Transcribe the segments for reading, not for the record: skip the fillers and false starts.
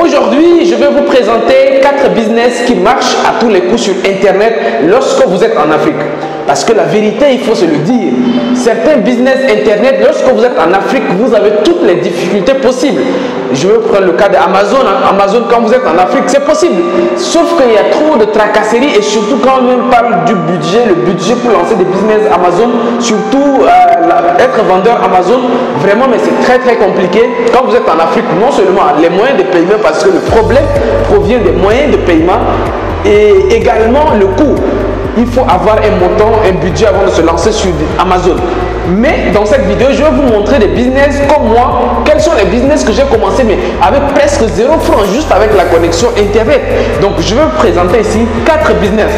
Aujourd'hui, je vais vous présenter 4 business qui marchent à tous les coups sur Internet lorsque vous êtes en Afrique. Parce que la vérité, il faut se le dire, certains business Internet, lorsque vous êtes en Afrique, vous avez toutes les difficultés possibles. Je vais prendre le cas d'Amazon. Amazon, quand vous êtes en Afrique, c'est possible. Sauf qu'il y a trop de tracasseries et surtout quand on parle du budget, le budget pour lancer des business Amazon, surtout être vendeur Amazon, vraiment, mais c'est très compliqué. Quand vous êtes en Afrique, non seulement les moyens de paiement, parce que le problème provient des moyens de paiement et également le coût. Il faut avoir un montant, un budget avant de se lancer sur Amazon. Mais dans cette vidéo, je vais vous montrer des business comme moi. Quels sont les business que j'ai commencé, mais avec presque 0 francs, juste avec la connexion Internet. Donc, je vais vous présenter ici 4 business.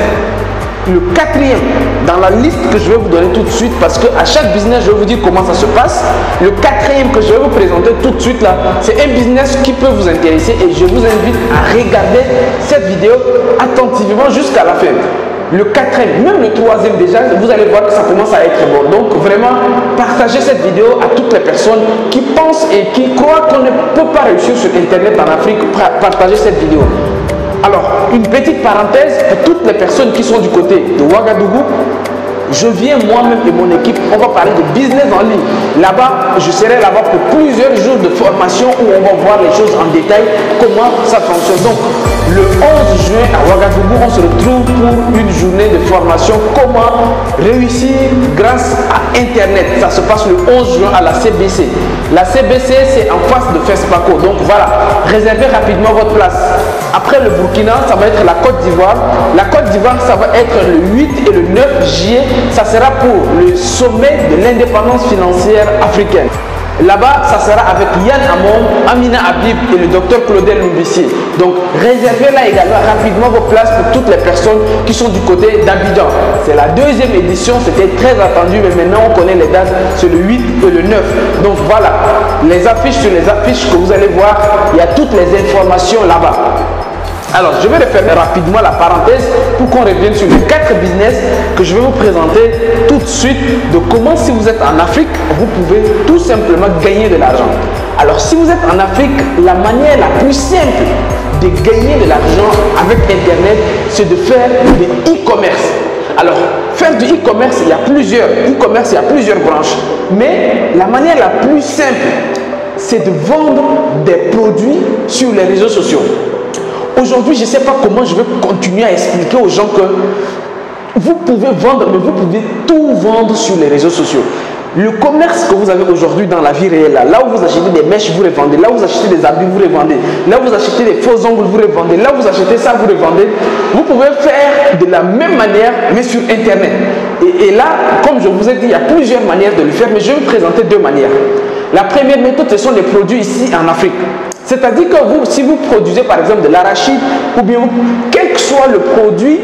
Le 4e dans la liste que je vais vous donner tout de suite, parce que à chaque business, je vais vous dire comment ça se passe. Le 4e que je vais vous présenter tout de suite là, c'est un business qui peut vous intéresser et je vous invite à regarder cette vidéo attentivement jusqu'à la fin. Le 4e, même le 3e déjà, vous allez voir que ça commence à être bon. Donc vraiment, partagez cette vidéo à toutes les personnes qui pensent et qui croient qu'on ne peut pas réussir sur Internet en Afrique. Partagez cette vidéo. Alors, une petite parenthèse pour toutes les personnes qui sont du côté de Ouagadougou. Je viens moi-même et mon équipe, on va parler de business en ligne. Là-bas, je serai là-bas pour plusieurs jours de formation où on va voir les choses en détail, comment ça fonctionne. Donc, le 11 juin à Ouagadougou, on se retrouve pour une journée de formation. Comment réussir grâce à Internet. Ça se passe le 11 juin à la CBC. La CBC, c'est en face de FESPACO. Donc voilà, réservez rapidement votre place. Après le Burkina, ça va être la Côte d'Ivoire. La Côte d'Ivoire, ça va être le 8 et le 9 juillet. Ça sera pour le sommet de l'indépendance financière africaine. Là-bas, ça sera avec Yann Amon, Amina Habib et le docteur Claudel Loubissier. Donc, réservez là également rapidement vos places pour toutes les personnes qui sont du côté d'Abidjan. C'est la 2e édition, c'était très attendu, mais maintenant on connaît les dates, c'est le 8 et le 9. Donc voilà, les affiches sur les affiches que vous allez voir, il y a toutes les informations là-bas. Alors, je vais refermer rapidement la parenthèse pour qu'on revienne sur les 4 business que je vais vous présenter tout de suite de comment, si vous êtes en Afrique, vous pouvez tout simplement gagner de l'argent. Alors, si vous êtes en Afrique, la manière la plus simple de gagner de l'argent avec Internet, c'est de faire de e-commerce. Alors, faire du e-commerce, il y a plusieurs e-commerce, il y a plusieurs branches. Mais la manière la plus simple, c'est de vendre des produits sur les réseaux sociaux. Aujourd'hui, je ne sais pas comment je vais continuer à expliquer aux gens que vous pouvez vendre, mais vous pouvez tout vendre sur les réseaux sociaux. Le commerce que vous avez aujourd'hui dans la vie réelle, là où vous achetez des mèches, vous revendez. Là où vous achetez des habits, vous revendez. Là où vous achetez des faux ongles, vous revendez. Là où vous achetez ça, vous revendez. Vous pouvez faire de la même manière, mais sur Internet. Et là, comme je vous ai dit, il y a plusieurs manières de le faire, mais je vais vous présenter 2 manières. La première méthode, ce sont les produits ici en Afrique. C'est-à-dire que vous, si vous produisez par exemple de l'arachide, ou bien quel que soit le produit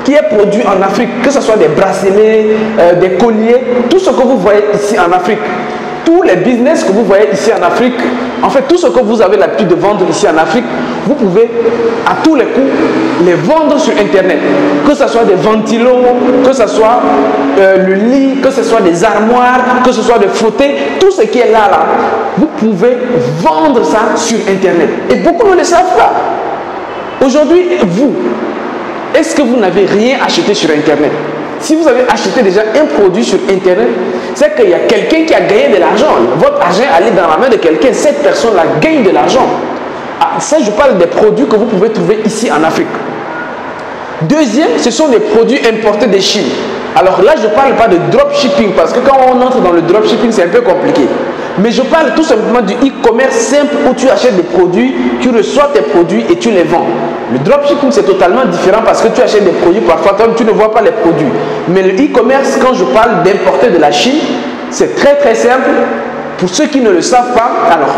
qui est produit en Afrique, que ce soit des bracelets, des colliers, tout ce que vous voyez ici en Afrique, tous les business que vous voyez ici en Afrique, en fait tout ce que vous avez l'habitude de vendre ici en Afrique, vous pouvez à tous les coups les vendre sur Internet. Que ce soit des ventilos, que ce soit le lit, que ce soit des armoires, que ce soit des fauteuils, tout ce qui est là, vous pouvez vendre ça sur Internet. Et beaucoup ne le savent pas. Aujourd'hui, vous, est-ce que vous n'avez rien acheté sur Internet? Si vous avez acheté déjà un produit sur Internet, c'est qu'il y a quelqu'un qui a gagné de l'argent. Votre argent allait dans la main de quelqu'un. Cette personne-là gagne de l'argent. Ah, ça, je parle des produits que vous pouvez trouver ici en Afrique. Deuxième, ce sont des produits importés de Chine. Alors là, je ne parle pas de dropshipping parce que quand on entre dans le dropshipping, c'est un peu compliqué. Mais je parle tout simplement du e-commerce simple où tu achètes des produits, tu reçois tes produits et tu les vends. Le dropshipping, c'est totalement différent parce que tu achètes des produits, parfois tu ne vois pas les produits. Mais le e-commerce, quand je parle d'importer de la Chine, c'est très simple. Pour ceux qui ne le savent pas, alors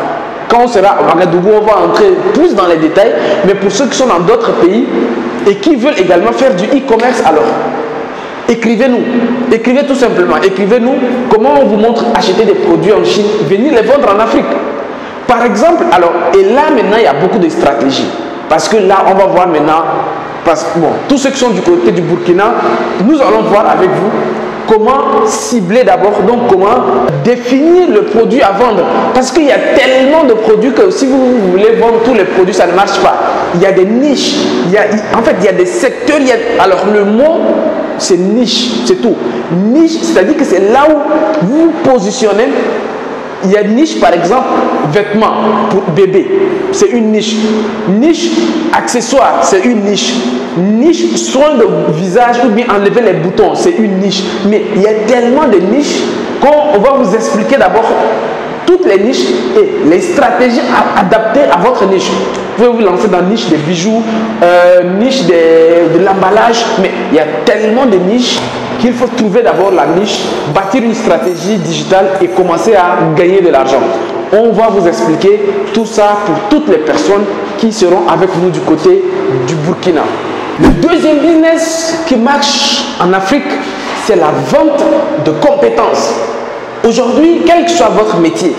quand on sera à Ouagadougou, on va entrer plus dans les détails. Mais pour ceux qui sont dans d'autres pays et qui veulent également faire du e-commerce, alors écrivez-nous, écrivez tout simplement, écrivez-nous comment on vous montre acheter des produits en Chine, venir les vendre en Afrique. Par exemple, alors, et là maintenant il y a beaucoup de stratégies. Parce que là on va voir maintenant, parce que bon, tous ceux qui sont du côté du Burkina, nous allons voir avec vous comment cibler d'abord, donc comment définir le produit à vendre. Parce qu'il y a tellement de produits que si vous voulez vendre tous les produits, ça ne marche pas. Il y a des niches, en fait il y a des secteurs, alors le mot c'est niche, c'est tout. Niche, c'est-à-dire que c'est là où vous vous positionnez. Il y a niche par exemple, vêtements pour bébé, c'est une niche. Niche, accessoires, c'est une niche. Niche, soin de visage ou bien enlever les boutons, c'est une niche. Mais il y a tellement de niches qu'on va vous expliquer d'abord toutes les niches et les stratégies adaptées à votre niche. Vous pouvez vous lancer dans la niche des bijoux, niche de l'emballage, mais il y a tellement de niches qu'il faut trouver d'abord la niche, bâtir une stratégie digitale et commencer à gagner de l'argent. On va vous expliquer tout ça pour toutes les personnes qui seront avec nous du côté du Burkina. Le deuxième business qui marche en Afrique, c'est la vente de compétences. Aujourd'hui, quel que soit votre métier,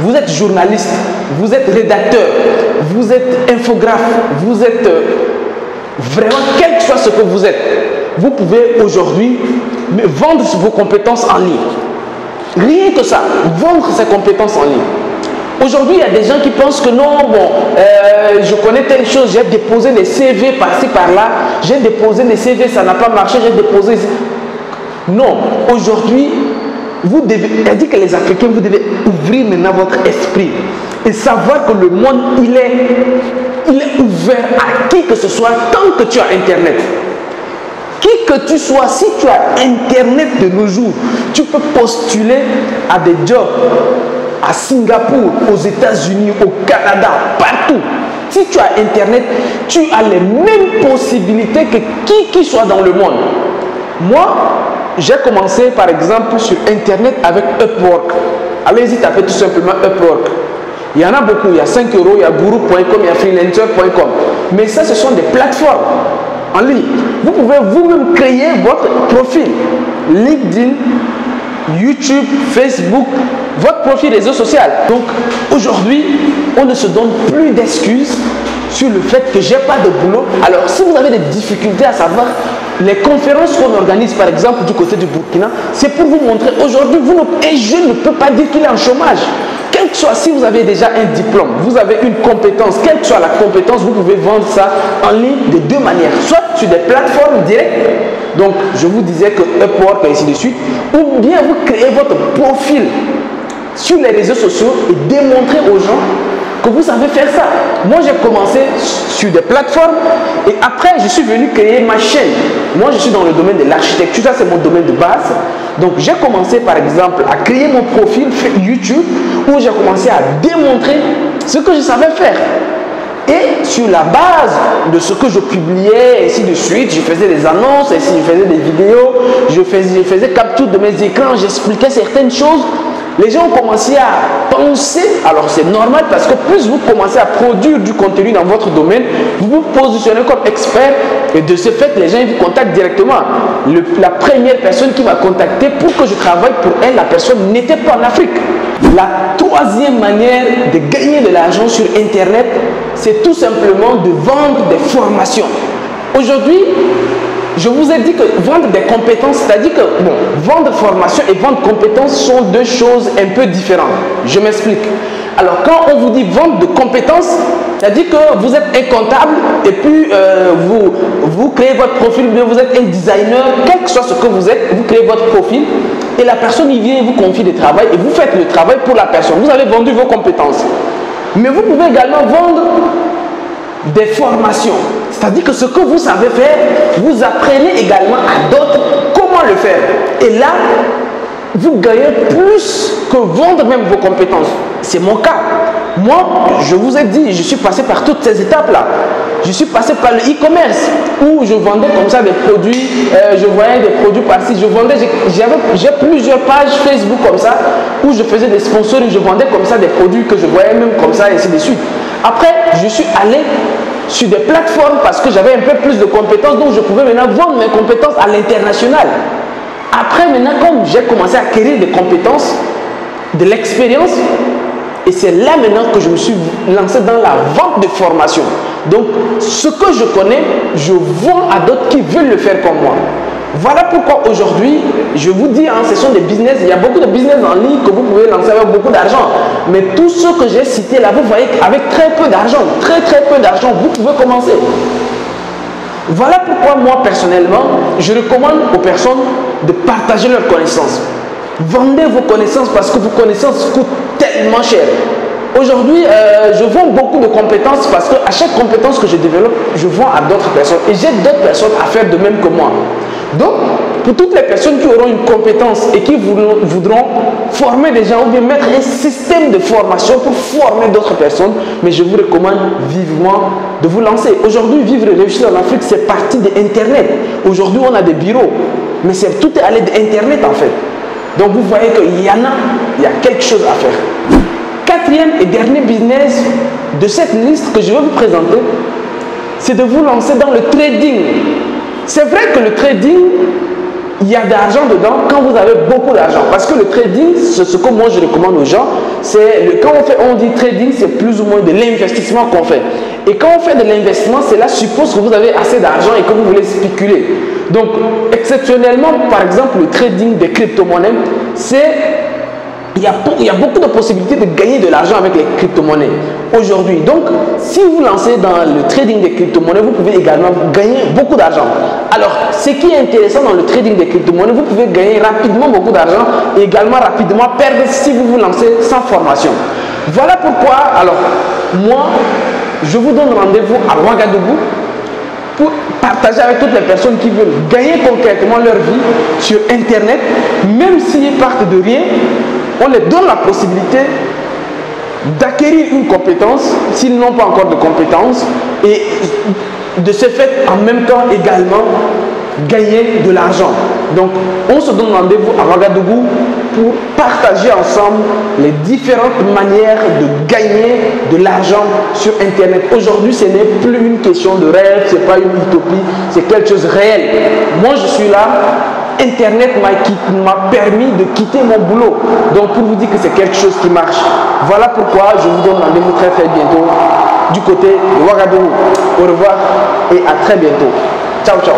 vous êtes journaliste, vous êtes rédacteur, vous êtes infographe, vous êtes vraiment, quel que soit ce que vous êtes, vous pouvez aujourd'hui vendre vos compétences en ligne. Rien que ça, vendre ses compétences en ligne. Aujourd'hui, il y a des gens qui pensent que non, je connais telle chose, j'ai déposé des CV par-ci, par-là, j'ai déposé des CV, ça n'a pas marché, j'ai déposé... Non, aujourd'hui, vous devez, c'est-à-dire que les Africains, vous devez ouvrir maintenant votre esprit et savoir que le monde, il est ouvert à qui que ce soit tant que tu as Internet. Qui que tu sois, si tu as Internet de nos jours, tu peux postuler à des jobs à Singapour, aux États-Unis, au Canada, partout. Si tu as Internet, tu as les mêmes possibilités que qui soit dans le monde. Moi, j'ai commencé par exemple sur Internet avec Upwork. Allez-y, tapez tout simplement Upwork. Il y en a beaucoup, il y a 5 €, il y a guru.com, il y a freelancer.com. Mais ça, ce sont des plateformes en ligne. Vous pouvez vous-même créer votre profil. LinkedIn, YouTube, Facebook, votre profil réseau social. Donc aujourd'hui, on ne se donne plus d'excuses sur le fait que j'ai pas de boulot. Alors si vous avez des difficultés à savoir, les conférences qu'on organise par exemple du côté du Burkina, c'est pour vous montrer aujourd'hui, un jeune ne peut pas dire qu'il est en chômage. Quel que soit, si vous avez déjà un diplôme, vous avez une compétence, quelle que soit la compétence, vous pouvez vendre ça en ligne de deux manières. Soit sur des plateformes directes, donc je vous disais que Upwork et ainsi de suite, ou bien vous créez votre profil sur les réseaux sociaux et démontrer aux gens que vous savez faire ça. Moi, j'ai commencé sur des plateformes et après, je suis venu créer ma chaîne. Moi, je suis dans le domaine de l'architecture, ça c'est mon domaine de base. Donc, j'ai commencé par exemple à créer mon profil YouTube où j'ai commencé à démontrer ce que je savais faire. Et sur la base de ce que je publiais, ainsi de suite, je faisais des annonces, ainsi je faisais des vidéos, je faisais capture de mes écrans, j'expliquais certaines choses. Les gens ont commencé à penser, alors c'est normal parce que plus vous commencez à produire du contenu dans votre domaine, vous vous positionnez comme expert et de ce fait, les gens vous contactent directement. La première personne qui m'a contacté pour que je travaille pour elle, la personne n'était pas en Afrique. La troisième manière de gagner de l'argent sur Internet, c'est tout simplement de vendre des formations. Aujourd'hui, je vous ai dit que vendre des compétences, c'est-à-dire que vendre formation et vendre compétences sont deux choses un peu différentes. Je m'explique. Alors, quand on vous dit vendre de compétences, c'est-à-dire que vous êtes un comptable et puis vous créez votre profil, mais vous êtes un designer, quel que soit ce que vous êtes, vous créez votre profil et la personne il vient et vous confie du travail et vous faites le travail pour la personne. Vous avez vendu vos compétences. Mais vous pouvez également vendre des formations. C'est-à-dire que ce que vous savez faire, vous apprenez également à d'autres comment le faire. Et là, vous gagnez plus que vendre même vos compétences. C'est mon cas. Moi, je vous ai dit, je suis passé par toutes ces étapes-là. Je suis passé par le e-commerce où je vendais comme ça des produits, je voyais des produits par-ci, j'ai plusieurs pages Facebook comme ça où je faisais des sponsoring, je vendais comme ça des produits que je voyais même comme ça et ainsi de suite. Après, je suis allé sur des plateformes parce que j'avais un peu plus de compétences, donc je pouvais maintenant vendre mes compétences à l'international. Après, maintenant, comme j'ai commencé à acquérir des compétences, de l'expérience, et c'est là maintenant que je me suis lancé dans la vente de formation. Donc, ce que je connais, je vends à d'autres qui veulent le faire comme moi. Voilà pourquoi aujourd'hui, je vous dis, ce sont des business, il y a beaucoup de business en ligne que vous pouvez lancer avec beaucoup d'argent. Mais tous ceux que j'ai cités là, vous voyez qu'avec très peu d'argent, très peu d'argent, vous pouvez commencer. Voilà pourquoi moi personnellement, je recommande aux personnes de partager leurs connaissances. Vendez vos connaissances parce que vos connaissances coûtent tellement cher. Aujourd'hui, je vends beaucoup de compétences parce qu'à chaque compétence que je développe, je vends à d'autres personnes et j'aide d'autres personnes à faire de même que moi. Donc, pour toutes les personnes qui auront une compétence et qui voudront former des gens ou bien mettre un système de formation pour former d'autres personnes, mais je vous recommande vivement de vous lancer. Aujourd'hui, vivre et réussir en Afrique, c'est parti de Internet. Aujourd'hui, on a des bureaux, mais tout est à l'aide d'Internet en fait. Donc, vous voyez qu'il y a quelque chose à faire. Quatrième et dernier business de cette liste que je vais vous présenter, c'est de vous lancer dans le trading. C'est vrai que le trading, il y a de l'argent dedans quand vous avez beaucoup d'argent. Parce que le trading, c'est ce que moi je recommande aux gens. Quand on dit trading, c'est plus ou moins de l'investissement qu'on fait. Et quand on fait de l'investissement, cela suppose que vous avez assez d'argent et que vous voulez spéculer. Donc, exceptionnellement, par exemple, le trading des crypto-monnaies, il y a beaucoup de possibilités de gagner de l'argent avec les crypto-monnaies aujourd'hui. Donc, si vous lancez dans le trading des crypto-monnaies, vous pouvez également gagner beaucoup d'argent. Alors, ce qui est intéressant dans le trading des crypto-monnaies, vous pouvez gagner rapidement beaucoup d'argent et également rapidement perdre si vous vous lancez sans formation. Voilà pourquoi, alors, moi, je vous donne rendez-vous à Ouagadougou pour partager avec toutes les personnes qui veulent gagner concrètement leur vie sur Internet, même s'ils partent de rien. On leur donne la possibilité d'acquérir une compétence s'ils n'ont pas encore de compétences et de ce fait en même temps également gagner de l'argent. Donc on se donne rendez-vous à Ouagadougou pour partager ensemble les différentes manières de gagner de l'argent sur Internet. Aujourd'hui, ce n'est plus une question de rêve, ce n'est pas une utopie, c'est quelque chose de réel. Moi je suis là. Internet m'a permis de quitter mon boulot. Donc pour vous dire que c'est quelque chose qui marche. Voilà pourquoi je vous donne rendez-vous très bientôt du côté de Ouagadougou. Au revoir et à très bientôt. Ciao, ciao.